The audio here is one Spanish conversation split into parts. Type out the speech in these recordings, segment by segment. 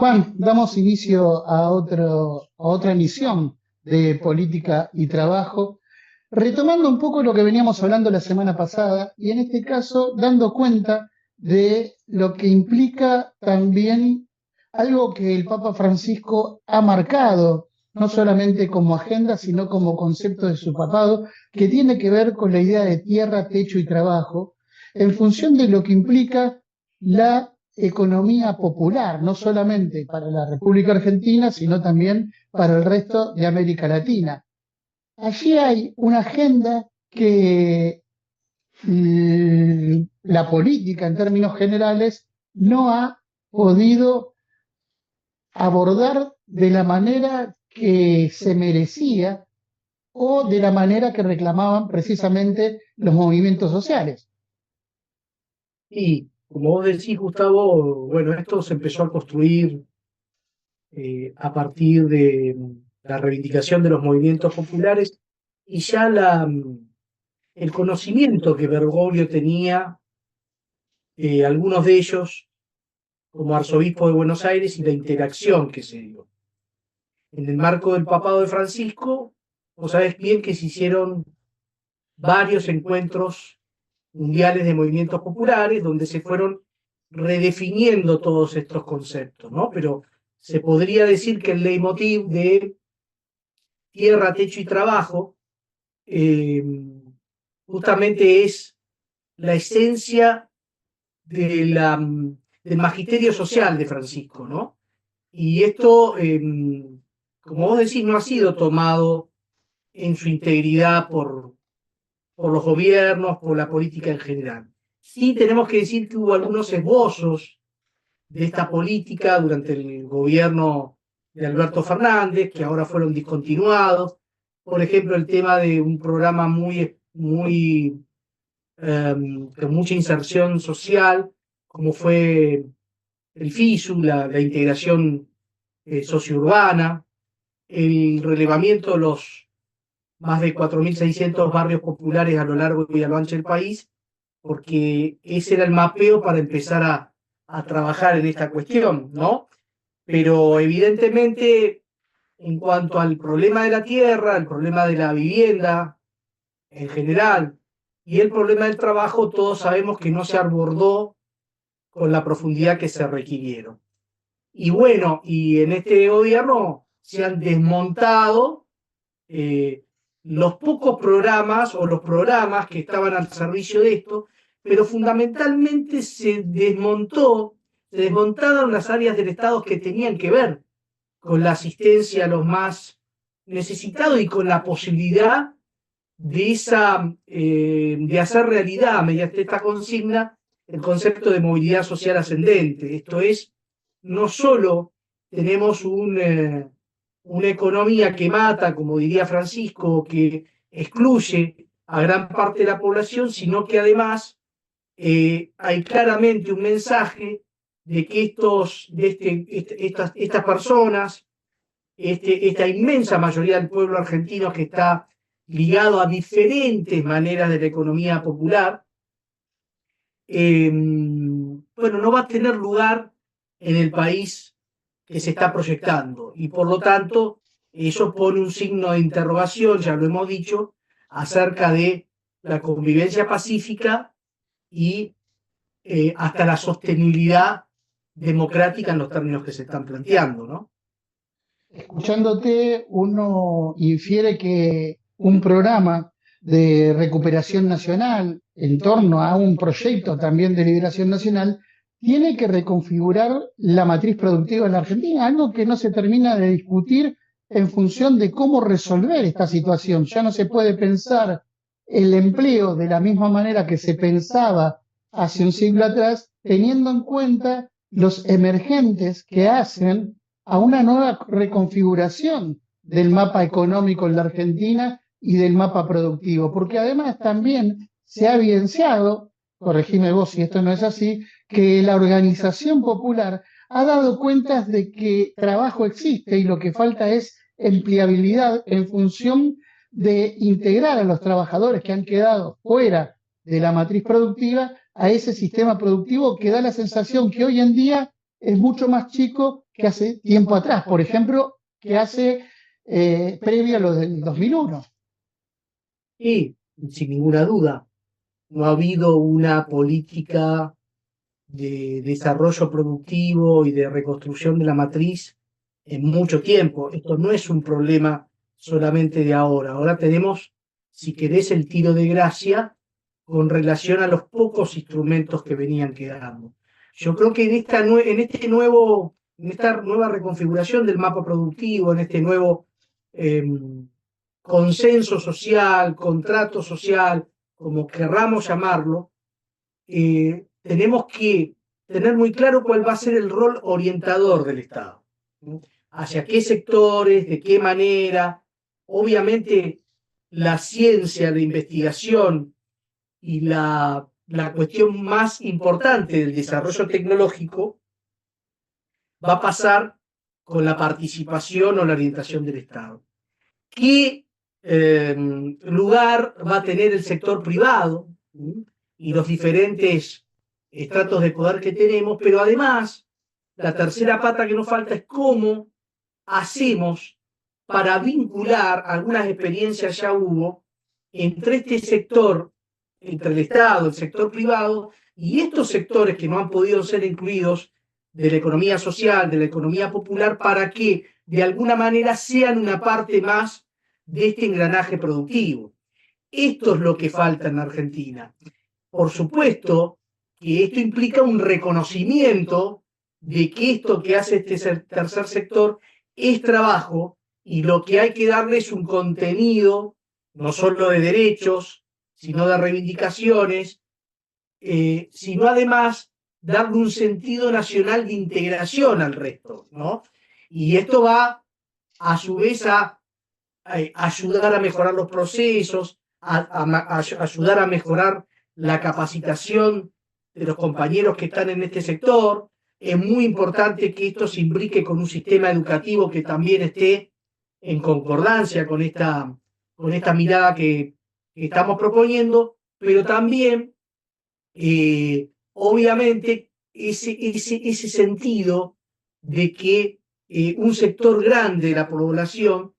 Juan, damos inicio a otra emisión de Política y Trabajo, retomando un poco lo que veníamos hablando la semana pasada y en este caso dando cuenta de lo que implica también algo que el Papa Francisco ha marcado, no solamente como agenda, sino como concepto de su papado, que tiene que ver con la idea de tierra, techo y trabajo, en función de lo que implica la economía popular, no solamente para la República Argentina, sino también para el resto de América Latina. Allí hay una agenda que la política en términos generales no ha podido abordar de la manera que se merecía o de la manera que reclamaban precisamente los movimientos sociales. Y como vos decís, Gustavo, bueno, esto se empezó a construir a partir de la reivindicación de los movimientos populares y ya el conocimiento que Bergoglio tenía, algunos de ellos como arzobispo de Buenos Aires, y la interacción que se dio. En el marco del papado de Francisco, vos sabés bien que se hicieron varios encuentros mundiales de movimientos populares donde se fueron redefiniendo todos estos conceptos, ¿no? Pero se podría decir que el leitmotiv de tierra, techo y trabajo eh, justamente es la esencia de del magisterio social de Francisco, ¿no? Y esto, como vos decís, no ha sido tomado en su integridad por los gobiernos, por la política en general. Sí tenemos que decir que hubo algunos esbozos de esta política durante el gobierno de Alberto Fernández, que ahora fueron discontinuados. Por ejemplo, el tema de un programa con mucha inserción social, como fue el FISU, la integración sociourbana, el relevamiento de los más de 4.600 barrios populares a lo largo y a lo ancho del país, porque ese era el mapeo para empezar a trabajar en esta cuestión, ¿no? Pero evidentemente, en cuanto al problema de la tierra, el problema de la vivienda en general y el problema del trabajo, todos sabemos que no se abordó con la profundidad que se requirieron. Y bueno, y en este gobierno se han desmontado los pocos programas o los programas que estaban al servicio de esto, pero fundamentalmente se desmontaron las áreas del Estado que tenían que ver con la asistencia a los más necesitados y con la posibilidad de hacer realidad mediante esta consigna el concepto de movilidad social ascendente. Esto es, no solo tenemos una economía que mata, como diría Francisco, que excluye a gran parte de la población, sino que además hay claramente un mensaje de que estas personas, esta inmensa mayoría del pueblo argentino que está ligado a diferentes maneras de la economía popular, bueno, no va a tener lugar en el país que se está proyectando y por lo tanto eso pone un signo de interrogación, ya lo hemos dicho, acerca de la convivencia pacífica y hasta la sostenibilidad democrática en los términos que se están planteando, ¿no? Escuchándote, uno infiere que un programa de recuperación nacional en torno a un proyecto también de liberación nacional tiene que reconfigurar la matriz productiva en la Argentina, algo que no se termina de discutir en función de cómo resolver esta situación. Ya no se puede pensar el empleo de la misma manera que se pensaba hace un siglo atrás, teniendo en cuenta los emergentes que hacen a una nueva reconfiguración del mapa económico en la Argentina y del mapa productivo, porque además también se ha evidenciado, corregime vos si esto no es así, que la organización popular ha dado cuentas de que trabajo existe y lo que falta es empleabilidad en función de integrar a los trabajadores que han quedado fuera de la matriz productiva a ese sistema productivo que da la sensación que hoy en día es mucho más chico que hace tiempo atrás, por ejemplo, que hace previo a lo del 2001. Y, sin ninguna duda, no ha habido una política de desarrollo productivo y de reconstrucción de la matriz en mucho tiempo. Esto no es un problema solamente de ahora. Ahora tenemos, si querés, el tiro de gracia con relación a los pocos instrumentos que venían quedando. Yo creo que en esta nueva reconfiguración del mapa productivo, en este nuevo consenso social, contrato social, como querramos llamarlo, tenemos que tener muy claro cuál va a ser el rol orientador del Estado, ¿no? Hacia qué sectores, de qué manera. Obviamente, la ciencia, la investigación y la cuestión más importante del desarrollo tecnológico va a pasar con la participación o la orientación del Estado. ¿Qué lugar va a tener el sector privado? Y los diferentes estratos de poder que tenemos, pero además, la tercera pata que nos falta es cómo hacemos para vincular, algunas experiencias ya hubo, entre este sector, entre el Estado, el sector privado, y estos sectores que no han podido ser incluidos de la economía social, de la economía popular, para que de alguna manera sean una parte más de este engranaje productivo. Esto es lo que falta en Argentina. Por supuesto que esto implica un reconocimiento de que esto que hace este tercer sector es trabajo y lo que hay que darle es un contenido, no solo de derechos, sino de reivindicaciones, sino además darle un sentido nacional de integración al resto, ¿no? Y esto va a su vez a ayudar a mejorar los procesos, a ayudar a mejorar la capacitación de los compañeros que están en este sector. Es muy importante que esto se imbrique con un sistema educativo que también esté en concordancia con esta mirada que estamos proponiendo, pero también, obviamente, ese sentido de que un sector grande de la población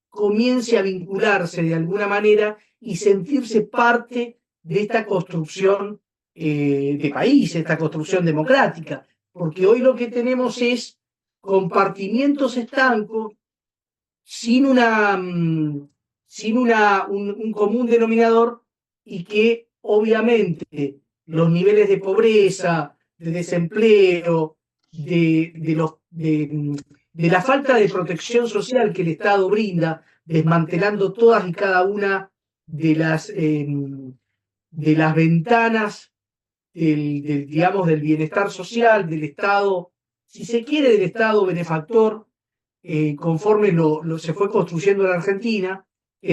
comience a vincularse de alguna manera y sentirse parte de esta construcción de país, esta construcción democrática, porque hoy lo que tenemos es compartimientos estancos sin un común denominador y que obviamente los niveles de pobreza, de desempleo, de la falta de protección social que el Estado brinda, desmantelando todas y cada una de las ventanas digamos, del bienestar social, del Estado, si se quiere, del Estado benefactor, conforme se fue construyendo en Argentina,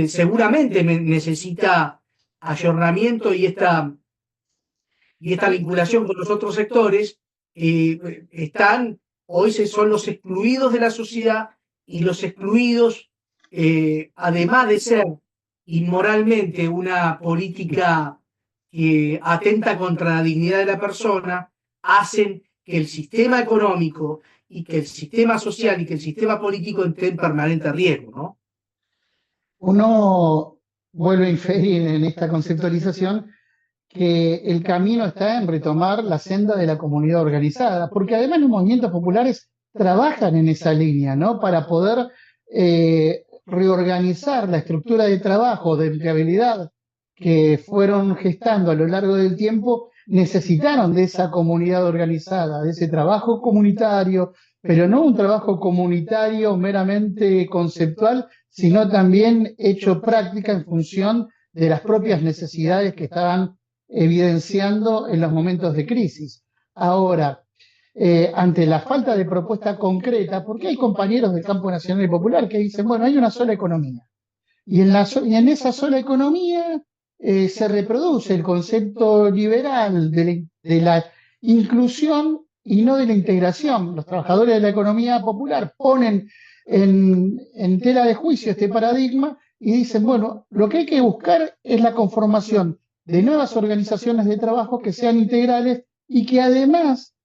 seguramente necesita ayornamiento y esta vinculación con los otros sectores. Hoy son los excluidos de la sociedad, y los excluidos, además de ser inmoralmente una política que atenta contra la dignidad de la persona, hacen que el sistema económico y que el sistema social y que el sistema político estén en permanente riesgo, ¿no? Uno vuelve a inferir en esta conceptualización que el camino está en retomar la senda de la comunidad organizada, porque además los movimientos populares trabajan en esa línea, ¿no? Para poder reorganizar la estructura de trabajo, de empleabilidad que fueron gestando a lo largo del tiempo, necesitaron de esa comunidad organizada, de ese trabajo comunitario, pero no un trabajo comunitario meramente conceptual, sino también hecho práctica en función de las propias necesidades que estaban evidenciando en los momentos de crisis. Ahora, ante la falta de propuesta concreta, porque hay compañeros del campo nacional y popular que dicen, bueno, hay una sola economía, y en esa sola economía se reproduce el concepto liberal de la inclusión y no de la integración. Los trabajadores de la economía popular ponen en tela de juicio este paradigma y dicen, bueno, lo que hay que buscar es la conformación de nuevas organizaciones de trabajo que sean integrales y que además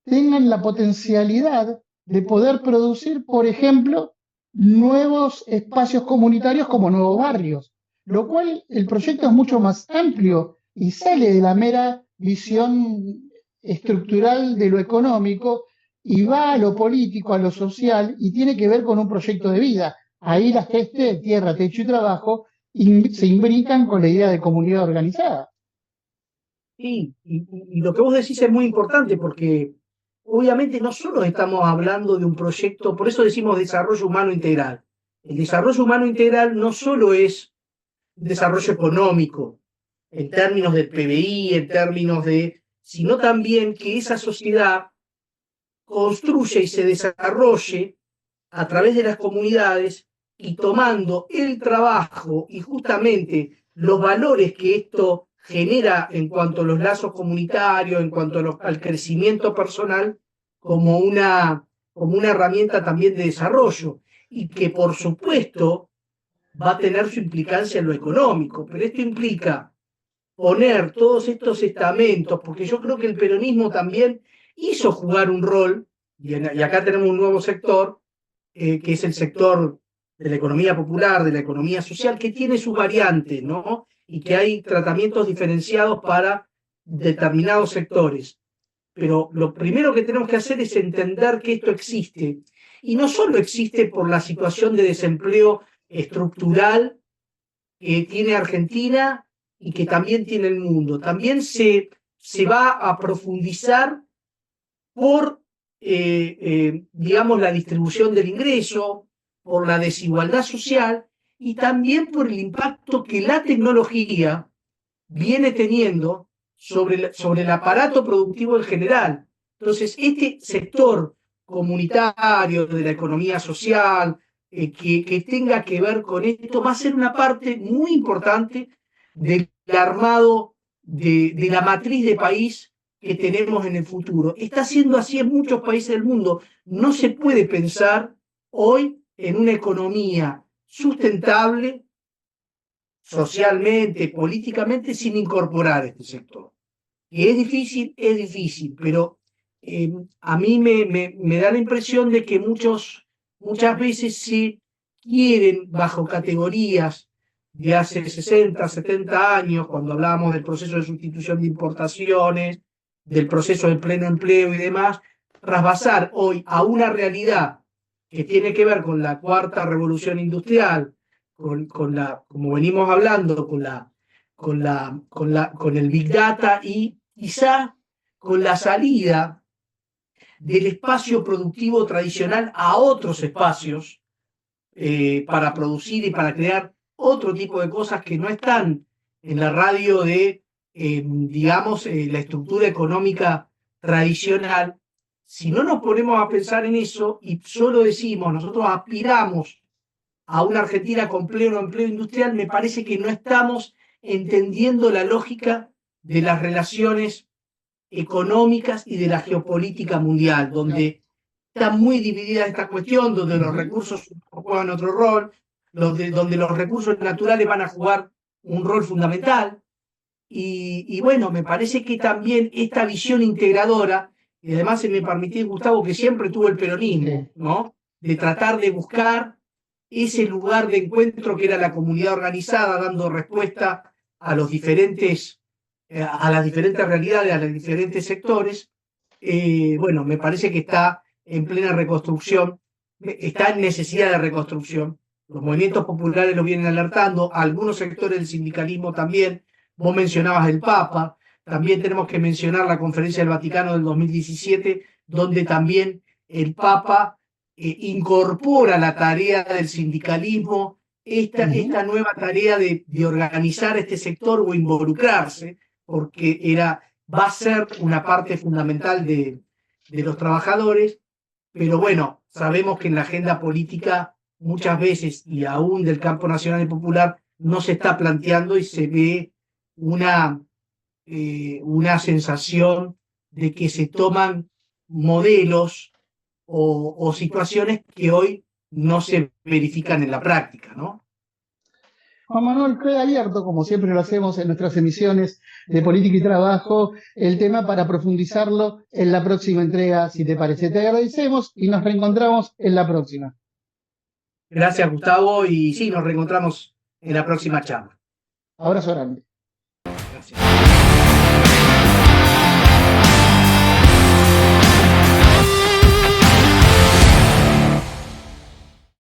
tengan la potencialidad de poder producir, por ejemplo, nuevos espacios comunitarios como nuevos barrios, lo cual el proyecto es mucho más amplio y sale de la mera visión estructural de lo económico y va a lo político, a lo social y tiene que ver con un proyecto de vida. Ahí las gestes, tierra, techo y trabajo se imbrican con la idea de comunidad organizada. Y lo que vos decís es muy importante porque obviamente no solo estamos hablando de un proyecto, por eso decimos desarrollo humano integral. El desarrollo humano integral no solo es desarrollo económico, en términos del PBI, en términos de, sino también que esa sociedad construya y se desarrolle a través de las comunidades y tomando el trabajo y justamente los valores que esto genera en cuanto a los lazos comunitarios, en cuanto a al crecimiento personal, como una herramienta también de desarrollo y que por supuesto va a tener su implicancia en lo económico, pero esto implica poner todos estos estamentos, porque yo creo que el peronismo también hizo jugar un rol, y acá tenemos un nuevo sector, que es el sector de la economía popular, de la economía social, que tiene sus variantes, ¿no? Y que hay tratamientos diferenciados para determinados sectores. Pero lo primero que tenemos que hacer es entender que esto existe. Y no solo existe por la situación de desempleo estructural que tiene Argentina y que también tiene el mundo. También se va a profundizar por, digamos, la distribución del ingreso, por la desigualdad social y también por el impacto que la tecnología viene teniendo sobre el aparato productivo en general. Entonces, este sector comunitario de la economía social, que tenga que ver con esto, va a ser una parte muy importante del armado de la matriz de país que tenemos en el futuro. Está siendo así en muchos países del mundo. No se puede pensar hoy en una economía sustentable socialmente, políticamente, sin incorporar este sector. Y es difícil, pero a mí me da la impresión de que muchas veces se quieren, bajo categorías de hace 60, 70 años, cuando hablábamos del proceso de sustitución de importaciones, del proceso de pleno empleo y demás, trasvasar hoy a una realidad que tiene que ver con la cuarta revolución industrial, como venimos hablando, con el Big Data y quizá con la salida del espacio productivo tradicional a otros espacios para producir y para crear otro tipo de cosas que no están en la radio de, digamos, la estructura económica tradicional. Si no nos ponemos a pensar en eso y solo decimos, nosotros aspiramos a una Argentina con pleno empleo industrial, me parece que no estamos entendiendo la lógica de las relaciones económicas y de la geopolítica mundial, donde está muy dividida esta cuestión, donde los recursos juegan otro rol, donde los recursos naturales van a jugar un rol fundamental. Y bueno, me parece que también esta visión integradora, y además se me permitió, Gustavo, que siempre tuvo el peronismo, ¿no? De tratar de buscar ese lugar de encuentro que era la comunidad organizada, dando respuesta a los diferentes, a las diferentes realidades, a los diferentes sectores. Bueno, me parece que está en plena reconstrucción, está en necesidad de reconstrucción. Los movimientos populares lo vienen alertando, algunos sectores del sindicalismo también. Vos mencionabas el Papa, también tenemos que mencionar la Conferencia del Vaticano del 2017, donde también el Papa incorpora la tarea del sindicalismo, esta nueva tarea de organizar este sector o involucrarse, porque va a ser una parte fundamental de los trabajadores, pero bueno, sabemos que en la agenda política muchas veces, y aún del campo nacional y popular, no se está planteando y se ve una sensación de que se toman modelos o situaciones que hoy no se verifican en la práctica, ¿no? Juan Manuel, queda abierto, como siempre lo hacemos en nuestras emisiones de Política y Trabajo, el tema para profundizarlo en la próxima entrega, si te parece. Te agradecemos y nos reencontramos en la próxima. Gracias, Gustavo, y sí, nos reencontramos en la próxima charla. Abrazo grande.